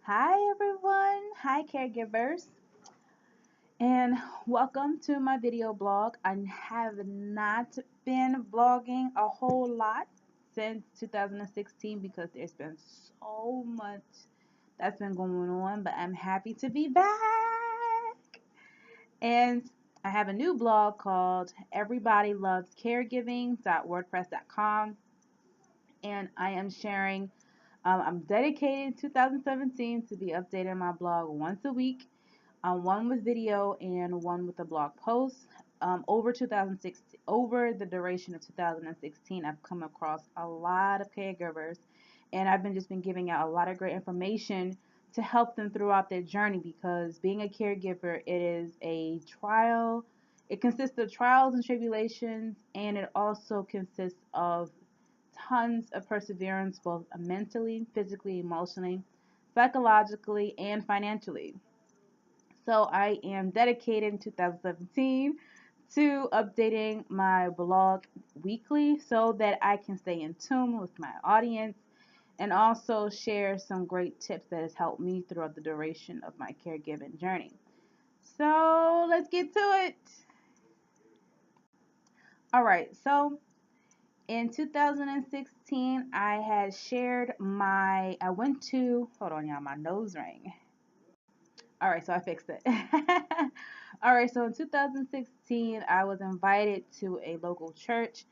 Hi everyone, hi caregivers, and welcome to my video blog. I have not been vlogging a whole lot since 2016 because there's been so much that's been going on, but I'm happy to be back. And I have a new blog called everybodylovescaregiving.wordpress.com, and I am sharing I'm dedicated 2017 to be updating my blog once a week, one with video and one with a blog post. Over the duration of 2016, I've come across a lot of caregivers, and I've been giving out a lot of great information to help them throughout their journey. Because being a caregiver, it is a trial. It consists of trials and tribulations, and it also consists of tons of perseverance, both mentally, physically, emotionally, psychologically, and financially. So I am dedicated in 2017 to updating my blog weekly so that I can stay in tune with my audience and also share some great tips that has helped me throughout the duration of my caregiving journey. So let's get to it. All right, so in 2016, I had shared I went to, hold on, y'all, my nose rang. All right, so I fixed it. All right, so in 2016, I was invited to a local church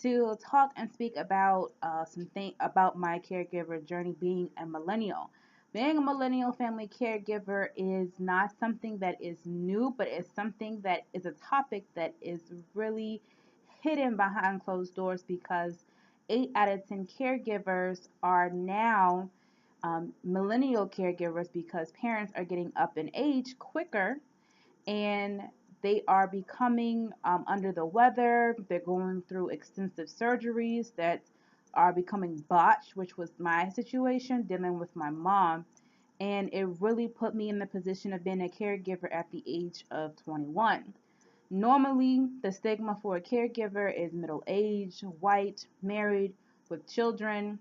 to talk and speak about something about my caregiver journey being a millennial. Being a millennial family caregiver is not something that is new, but it's something that is a topic that is really hidden behind closed doors because 8 out of 10 caregivers are now millennial caregivers because parents are getting up in age quicker and they are becoming under the weather. They're going through extensive surgeries that are becoming botched, which was my situation dealing with my mom. And it really put me in the position of being a caregiver at the age of 21. Normally, the stigma for a caregiver is middle aged, white, married, with children,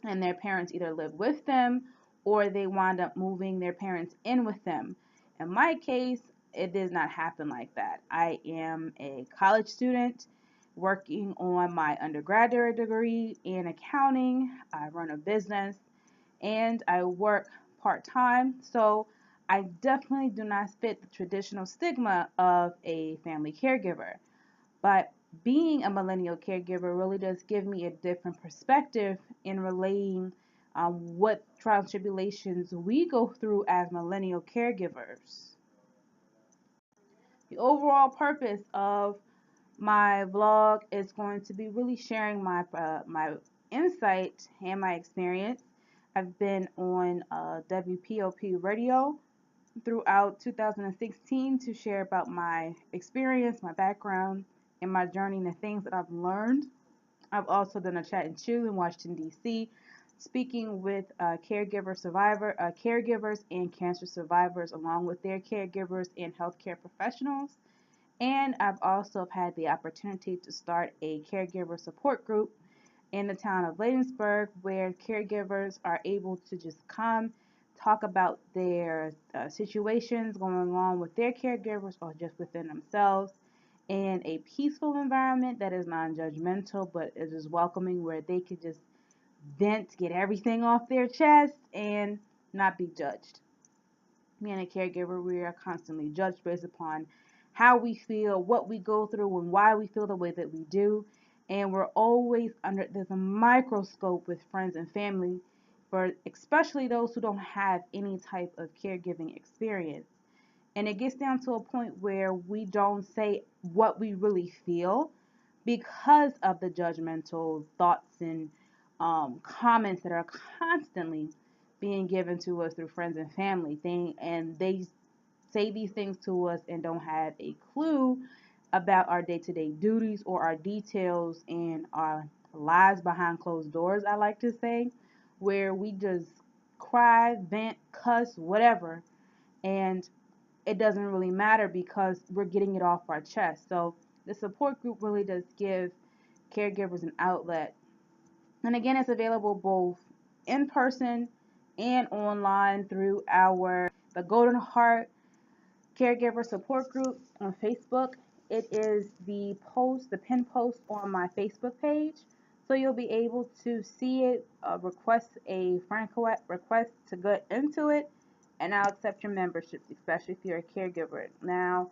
and their parents either live with them or they wind up moving their parents in with them. In my case, it does not happen like that. I am a college student working on my undergraduate degree in accounting. I run a business and I work part time. So I definitely do not fit the traditional stigma of a family caregiver. But being a millennial caregiver really does give me a different perspective in relaying what trials and tribulations we go through as millennial caregivers. The overall purpose of my vlog is going to be really sharing my insight and my experience. I've been on WPOP radio throughout 2016 to share about my experience, my background, and my journey and the things that I've learned. I've also done a chat and chew in Washington, D.C., speaking with caregivers and cancer survivors, along with their caregivers and healthcare professionals. And I've also had the opportunity to start a caregiver support group in the town of Bladensburg where caregivers are able to just come talk about their situations going on with their caregivers or just within themselves in a peaceful environment that is non-judgmental but is just welcoming, where they could just vent, get everything off their chest and not be judged. Me and a caregiver, we are constantly judged based upon how we feel, what we go through, and why we feel the way that we do. And we're always under there's a microscope with friends and family, for especially those who don't have any type of caregiving experience. And it gets down to a point where we don't say what we really feel because of the judgmental thoughts and comments that are constantly being given to us through friends and family and they say these things to us and don't have a clue about our day-to-day duties or our details and our lives behind closed doors, I like to say, where we just cry, vent, cuss, whatever, and it doesn't really matter because we're getting it off our chest. So the support group really does give caregivers an outlet. And again, it's available both in person and online through the Golden Heart Caregiver Support Group on Facebook. It is the pin post on my Facebook page. So you'll be able to see it, request a friend request to get into it, and I'll accept your membership, especially if you're a caregiver. Now,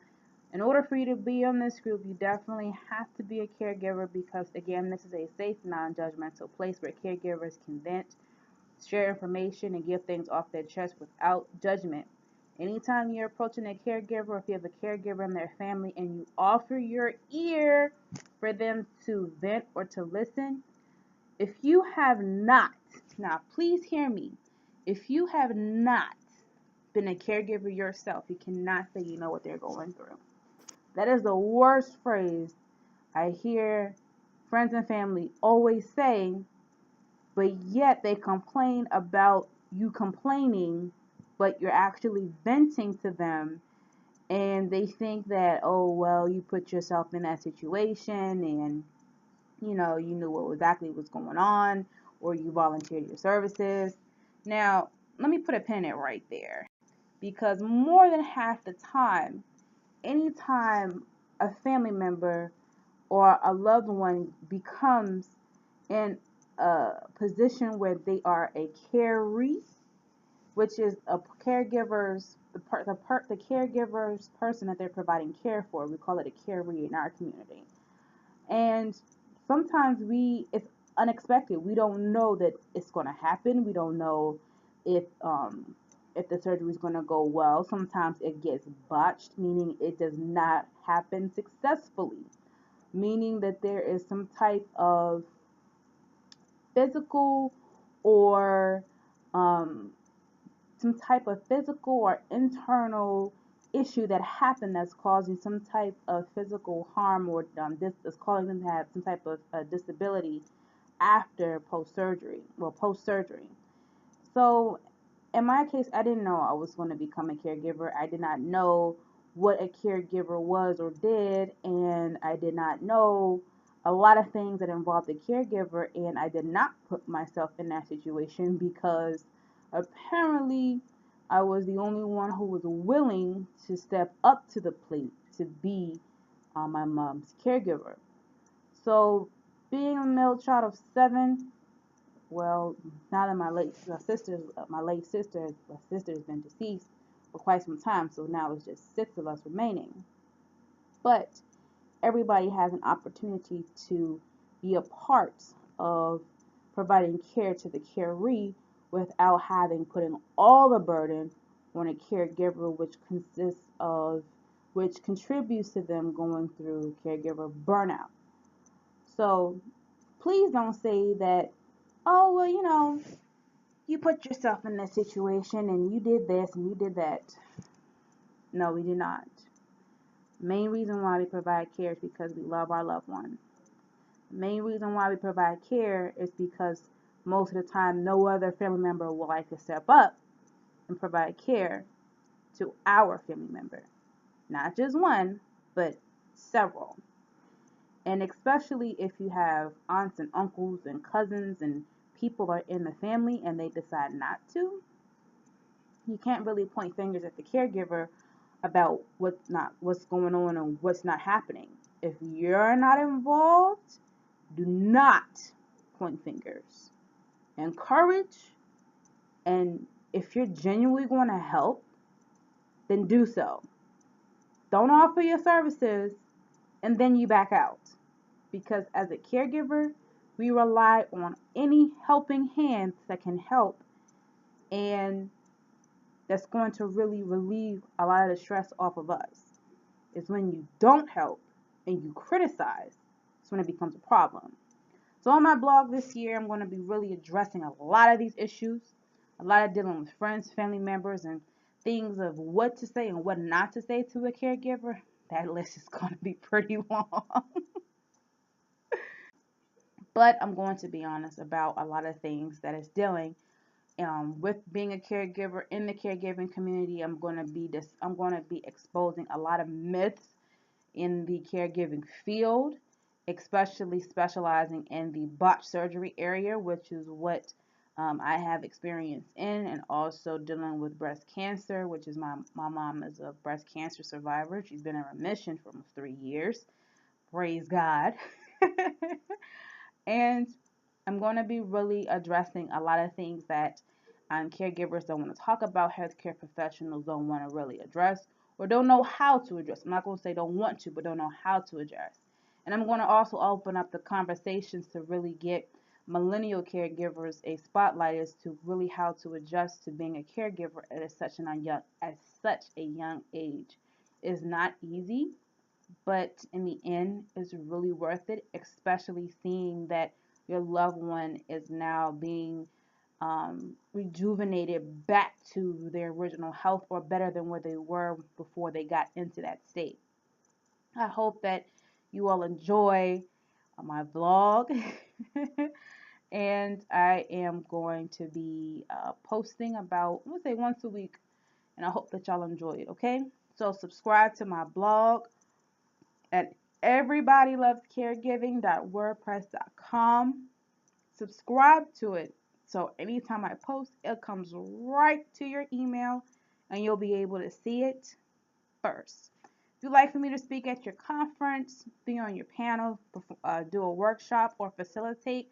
in order for you to be on this group, you definitely have to be a caregiver because, again, this is a safe, non-judgmental place where caregivers can vent, share information, and get things off their chest without judgment. Anytime you're approaching a caregiver, or if you have a caregiver in their family and you offer your ear for them to vent or to listen, if you have not, now please hear me, if you have not been a caregiver yourself, you cannot say you know what they're going through. That is the worst phrase I hear friends and family always say, but yet they complain about you complaining, but you're actually venting to them, and they think that, oh, well, you put yourself in that situation and, you knew what exactly was going on, or you volunteered your services. Now, let me put a pin in it right there, because more than half the time, anytime a family member or a loved one becomes in a position where they are a caree, which is a caregiver's the caregiver's person that they're providing care for. We call it a caree in our community. And sometimes it's unexpected. We don't know that it's going to happen. We don't know if the surgery is going to go well. Sometimes it gets botched, meaning it does not happen successfully, meaning that there is some type of physical or um, internal issue that happened that's causing some type of physical harm, or this is causing them to have some type of disability after post surgery. So in my case, I didn't know I was going to become a caregiver. I did not know what a caregiver was or did, and I did not know a lot of things that involved a caregiver, and I did not put myself in that situation because apparently I was the only one who was willing to step up to the plate to be my mom's caregiver. So being a middle child of 7, well, now that my late sister has been deceased for quite some time, so now it's just 6 of us remaining. But everybody has an opportunity to be a part of providing care to the caree without putting all the burden on a caregiver, which contributes to them going through caregiver burnout. So please don't say that, oh, well, you put yourself in that situation and you did this and you did that. No, we did not. The main reason why we provide care is because we love our loved one. The main reason why we provide care is because most of the time no other family member will like to step up and provide care to our family member. Not just one, but several. And especially if you have aunts and uncles and cousins and people are in the family and they decide not to, you can't really point fingers at the caregiver about what's going on and what's not happening. If you're not involved, do not point fingers. Encourage, and if you're genuinely going to help, then do so. Don't offer your services and then you back out. Because as a caregiver, we rely on any helping hands that can help, and that's going to really relieve a lot of the stress off of us. It's when you don't help and you criticize, it's when it becomes a problem. So on my blog this year, I'm going to be really addressing a lot of these issues, a lot of dealing with friends, family members, and things of what to say and what not to say to a caregiver. That list is going to be pretty long. But I'm going to be honest about a lot of things that is dealing with being a caregiver in the caregiving community. I'm going to be exposing a lot of myths in the caregiving field, especially specializing in the botched surgery area, which is what I have experience in and also dealing with breast cancer, which is my mom is a breast cancer survivor. She's been in remission for almost 3 years. Praise God. And I'm going to be really addressing a lot of things that caregivers don't want to talk about, healthcare professionals don't want to really address, or don't know how to address. I'm not going to say don't want to, but don't know how to address. And I'm going to also open up the conversations to really get millennial caregivers a spotlight as to really how to adjust to being a caregiver at such a young age. It's not easy, but in the end, it's really worth it, especially seeing that your loved one is now being rejuvenated back to their original health or better than where they were before they got into that state. I hope that you all enjoy my vlog. And I am going to be posting about, I'm going to say once a week, and I hope that y'all enjoy it, okay? So subscribe to my blog at everybodylovescaregiving.wordpress.com. Subscribe to it so anytime I post, it comes right to your email and you'll be able to see it first. If you'd like for me to speak at your conference, be on your panel, do a workshop, or facilitate,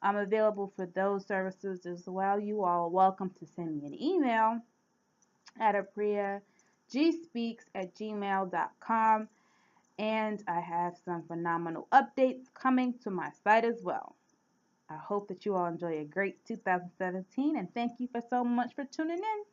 I'm available for those services as well. You all are welcome to send me an email at apriagspeaks@gmail.com. And I have some phenomenal updates coming to my site as well. I hope that you all enjoy a great 2017, and thank you for so much for tuning in.